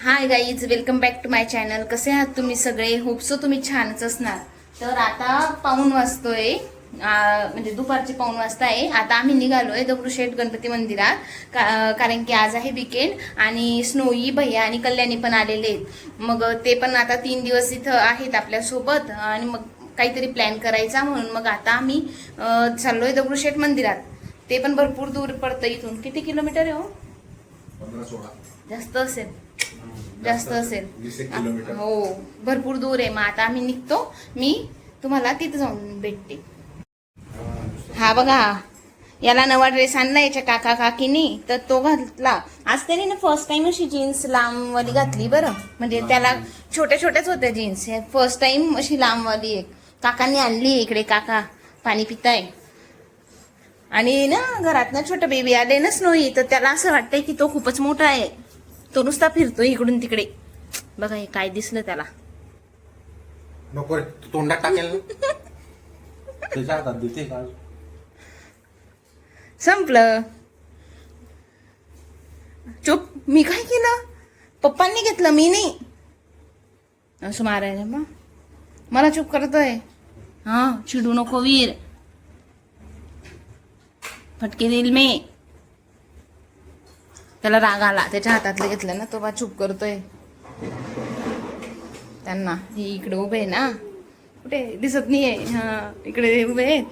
High guys, welcome back to my channel. कसे आहात तुम्ही सगळे? होप सो तुम्ही छानच असणार. तर आता पाऊण वाजतोय, म्हणजे दुपारचे पाऊण वाजता आहे. आता आम्ही निघालोय दगडूशेठ गणपती मंदिरात, कारण की आज आहे वीकेंड आणि स्नोई भैया आणि कल्याणी पण आलेले आहेत. मग ते पण आता 3 दिवस इथं आहेत आपल्यासोबत आणि मग काहीतरी प्लॅन करायचा म्हणून मग आता आम्ही चाललोय दगडूशेठ मंदिरात. ते पण भरपूर दूर पडतं इथून. किती किलोमीटर आहे हो? 15-16 जास्त असेल. जास्त असेल. 20 किलोमीटर. हो, भरपूर दूर आहे. मग आता आम्ही निघतो. मी तुम्हाला तिथं जाऊन भेटते. हा बघा, याला नवा ड्रेस आणला याच्या काका काकीनी, तर तो घातला. आज त्याने ना फर्स्ट टाइम अशी जीन्स लांबवाली घातली बरं. म्हणजे त्याला छोट्या छोट्याच होत्या जीन्स, फर्स्ट टाइम अशी लांबवाली एक काकांनी आणली. इकडे काका पाणी पिताय आणि ना घरात ना छोटं बेबी आले ना स्नोई, तर त्याला असं वाटतंय की तो खूपच मोठा आहे. तो नुसता फिरतो इकडून तिकडे. बघा हे काय दिसलं त्याला. नको रे, तू तोंडात टाकेल ना. त्याच्या हातात देते का? संपलं. चुप. मी काय केलं? पप्पांनी घेतलं, मी नाही. असं मारायला मग मला चुप करतोय. हा, चिडू नको वीर, फटके देईल मी. त्याला राग आला, त्याच्या हातातलं घेतलं ना, तो बा चुप करतोय. त्यांना ही इकडे उभे आहे ना, कुठे दिसत नाहीये. हा, इकडे उभे आहे.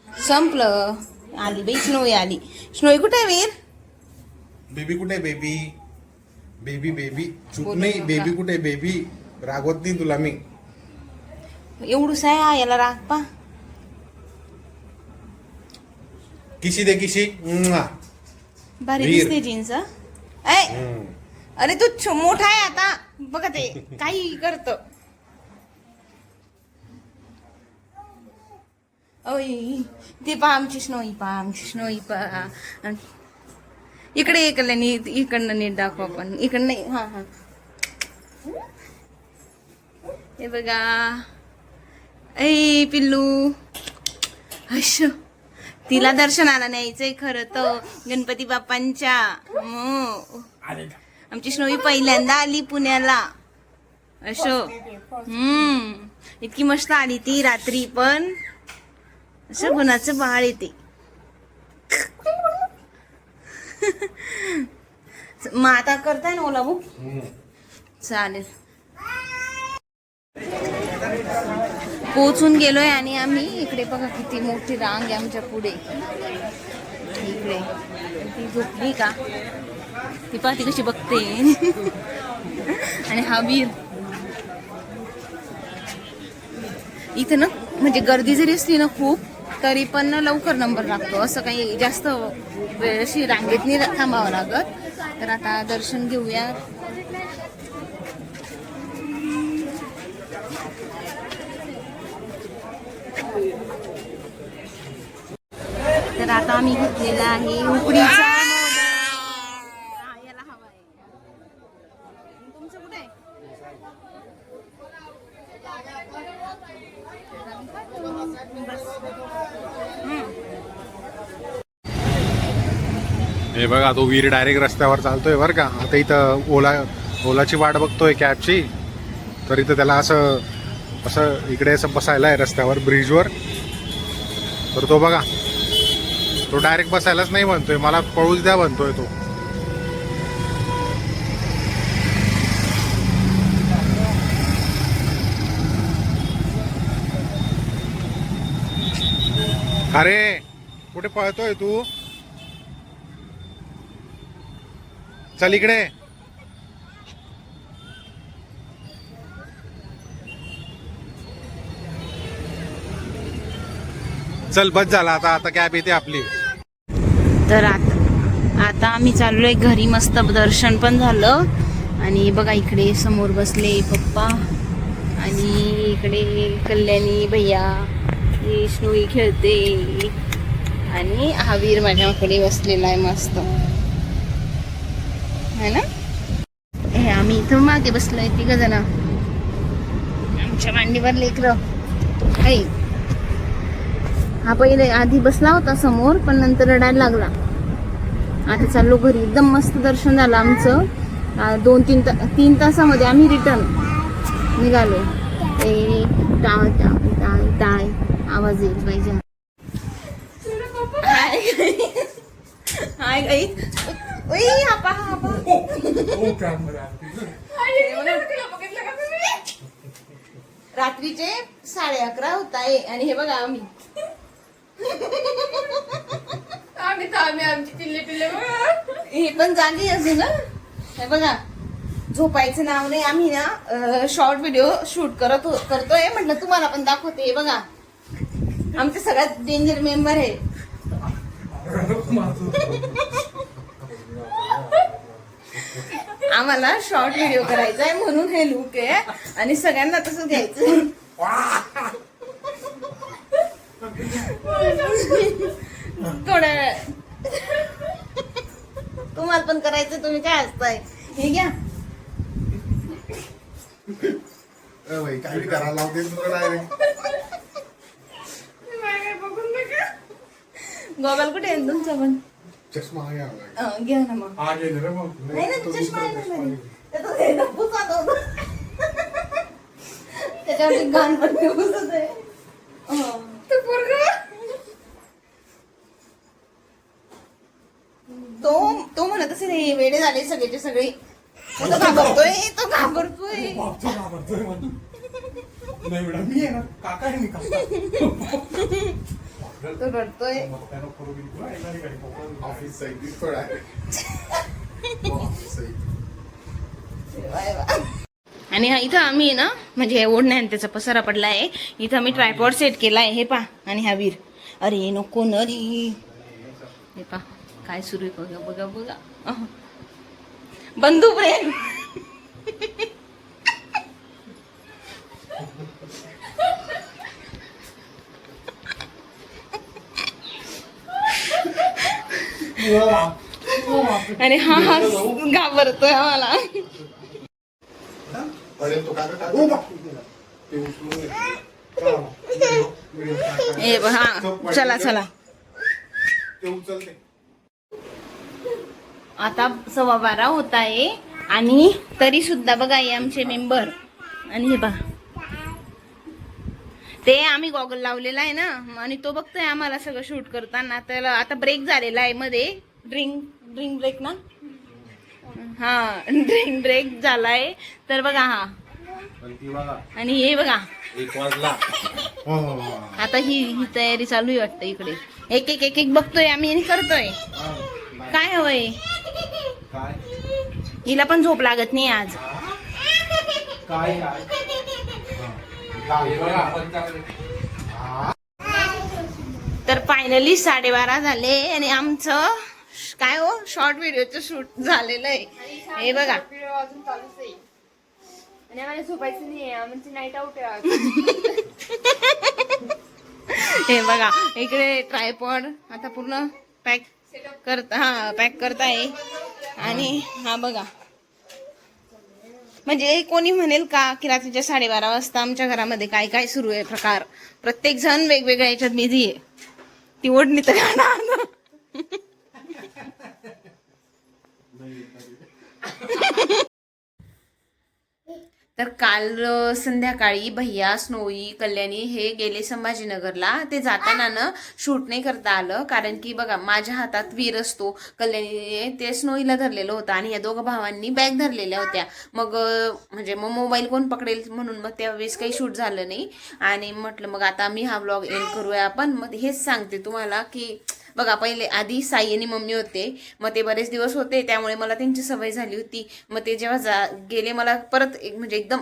संपलं. आली बाई स्नोई आली. स्नोई कुठे आहे वीर? बेबी कुठे? बेबी बेबी बेबी चूक बोलू नाही. नका. बेबी कुठे? बेबी रागवत नाही तुला मी. एवढूसा आहे, याला राग पा. किशी दे किशी. भारी वीर. दिसते जीन्स. अरे तू मोठा आहे आता. बघा ते काही करत. ते पहा आमची स्नोई, पहा आमची स्नोई, पहा. इकडे इकडे इकडनं नीट दाखव आपण. इकडं नाही. हा हा, हे बघा. ऐ पिल्लू. हश, तिला दर्शनाला न्यायचंय खरं तर गणपती बाप्पांच्या. आमची स्नोई पहिल्यांदा आली पुण्याला. असं इतकी मस्त आली ती रात्री. पण असं गुणाचं बाळ येते. मग आता करताय ना ओला बुक? चालेल. पोचून गेलोय आणि आम्ही इकडे बघा किती मोठी रांग आहे आमच्या पुढे. इकडे ती झोपली का? ती पाहती कशी बघते. आणि हा वीर इथं ना, म्हणजे गर्दी जरी असली ना खूप, तरी पण ना लवकर नंबर लागतो. असं काही जास्त वेळ अशी रांगेत नाही थांबावं लागत. तर आता दर्शन घेऊया. तर आता आम्ही घेतलेला आहे उकडीचा मोदक. याला हवा आहे. तुमचं कुठे आहे? हे बघा, तो वीर डायरेक्ट रस्त्यावर चालतोय बरं का. आता इथं ओलाची वाट बघतोय कॅबची. तर इथं त्याला असं असं इकडे असं बसायला आहे रस्त्यावर, ब्रिजवर. तर तो बघा, तो डायरेक्ट बसायलाच नाही म्हणतोय, मला पळूच द्या म्हणतोय तो. अरे कुठे पळतोय तू? चल इकडे. चल बस झाला आता. आता कॅब येते आपली. तर आता आम्ही चाललोय घरी. मस्त दर्शन पण झालं. आणि बघा इकडे समोर बसले पप्पा आणि इकडे कल्याणी भैया. ही स्नोई खेळते आणि हा वीर माझ्याकडे बसलेला आहे मस्त, है ना. हे आम्ही इथं मागे बसलोय 3 जण. आमच्या मांडीवर लेकरं. हा पहिले आधी बसला होता समोर, पण नंतर रडायला लागला. आता चाललो घरी. एकदम मस्त दर्शन झालं आमचं. 2-3 तासामध्ये आम्ही रिटर्न निघालो. ते टाळ टाळ टाळ टाळ आवाज येईल पाहिजे. हाय गाई. रात्रीचे 11:30 होत आहे आणि हे बघा आम्ही आमची पिल्ले पिल्ले हे पण जागी असेल ना. हे बघा झोपायचं नाव नाही. आम्ही ना शॉर्ट व्हिडिओ शूट करतोय म्हटलं तुम्हाला पण दाखवते. हे बघा आमचे सगळ्यात डेंजर मेंबर आहे. आम्हाला शॉर्ट व्हिडिओ करायचा आहे म्हणून हे लुक आहे आणि सगळ्यांना तसं घ्यायचं. थोड्या वेळ तुम्हाला पण करायचं. तुम्ही काय हसताय? हे घ्या. काय करायला लावते गोगल कुठे आहे तुमचा पण? चष्मा घ्या ना मग. नाही ना चष्मा आहे ना घरी. त्याच्यावरती गाण पण पुसत आहे. तो म्हणत असेल हे वेडे झाले सगळेचे सगळे. तो घाबरतोय. तो रडतोय. आणि इथं आम्ही ना म्हणजे ओढण्या त्याचा पसारा पडला आहे. इथं आम्ही ट्रायपॉड सेट केला आहे. हे पा. आणि हा वीर. अरे नको न रे. हे पा काय सुरू आहे बघा बघा बघा. बंधू प्रेम. आणि हा घाबरतोय आम्हाला. ए हा चला चला. आता 12:15 होत आहे आणि तरी सुद्धा बघा हे आमचे मेंबर. आणि हे बघा ते आम्ही गॉगल लावलेला आहे ना आणि तो बघतोय आम्हाला सगळं शूट करताना. तर आता ब्रेक झालेला आहे मध्ये. ड्रिंक ब्रेक ना. हा ड्रिंक ब्रेक झालाय. तर बघा हा आणि हे बघा आता ही तयारी चालू आहे वाटतं इकडे. एक एक बघतोय आम्ही आणि करतोय. काय हवंय हिला पण झोप लागत नाही आज. तर फायनली 12:30 झाले आणि आमचं काय हो शॉर्ट व्हिडिओचं शूट झालेलं आहे. हे बघा अजून चालूच आहे आणि आम्हाला झोपायचं नाही आहे. आमची नाईट आउट आहे. हे बघा इकडे ट्रायपॉड आता पूर्ण पॅक करताय. आणि हा बघा म्हणजे कोणी म्हणेल का की रात्रीच्या 12:30 वाजता आमच्या घरामध्ये काय काय सुरू आहे प्रकार. प्रत्येक जण वेगवेगळ्या याच्यात बिझी आहे. ती ओढणी तर तर काल संध्याकाळी भैया स्नोई कल्याणी हे गेले संभाजीनगरला. ते जाताना ना शूट नाही करता आलं कारण की बघा माझ्या हातात वीर असतो. कल्याणीने ते स्नोईला धरलेलं होतं आणि या दोघं भावांनी बॅग धरलेल्या होत्या. मग मोबाईल कोण पकडेल म्हणून मग त्यावेळेस काही शूट झालं नाही. आणि म्हटलं मग आता मी हा व्लॉग एंड करूया आपण. मग हेच सांगते तुम्हाला की बघा पहिले आधी साई आणि मम्मी होते. मग ते बरेच दिवस होते त्यामुळे मला त्यांची सवय झाली होती. मग ते जेव्हा गेले मला परत म्हणजे एकदम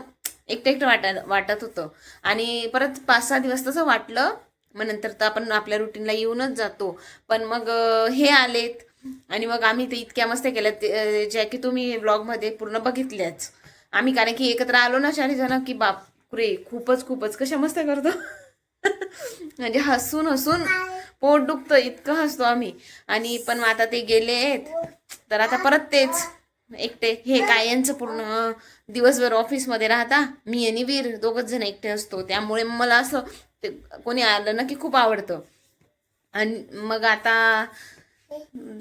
एकटं वाटत होतं. आणि परत 5-6 दिवस तसं वाटलं. मग नंतर तर आपण आपल्या रुटीनला येऊनच जातो. पण मग हे आलेत आणि मग आम्ही ते इतक्या मस्त्या केल्यात ज्या की तुम्ही व्लॉगमध्ये पूर्ण बघितल्याच. आम्ही कारण की एकत्र आलो ना 4 जण की बापरे खूपच कशा मस्त्या करतो. म्हणजे हसून पोट दुखतं इतकं हसतो आम्ही. आणि पण आता ते गेले आहेत तर आता परत तेच एकटे. हे काय यांचं पूर्ण दिवसभर ऑफिसमध्ये राहता. मी आणि वीर दोघच जण एकटे असतो. त्यामुळे मला असं कोणी आलं ना की खूप आवडतं. आणि मग आता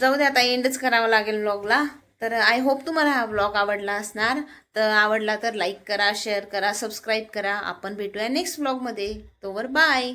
जाऊ दे आता एंडच करावं लागेल व्लॉगला. तर आय होप तुम्हाला हा व्लॉग आवडला असणार. तर आवडला तर लाईक करा, शेअर करा, सबस्क्राईब करा. आपण भेटूया नेक्स्ट व्लॉगमध्ये. तोवर बाय.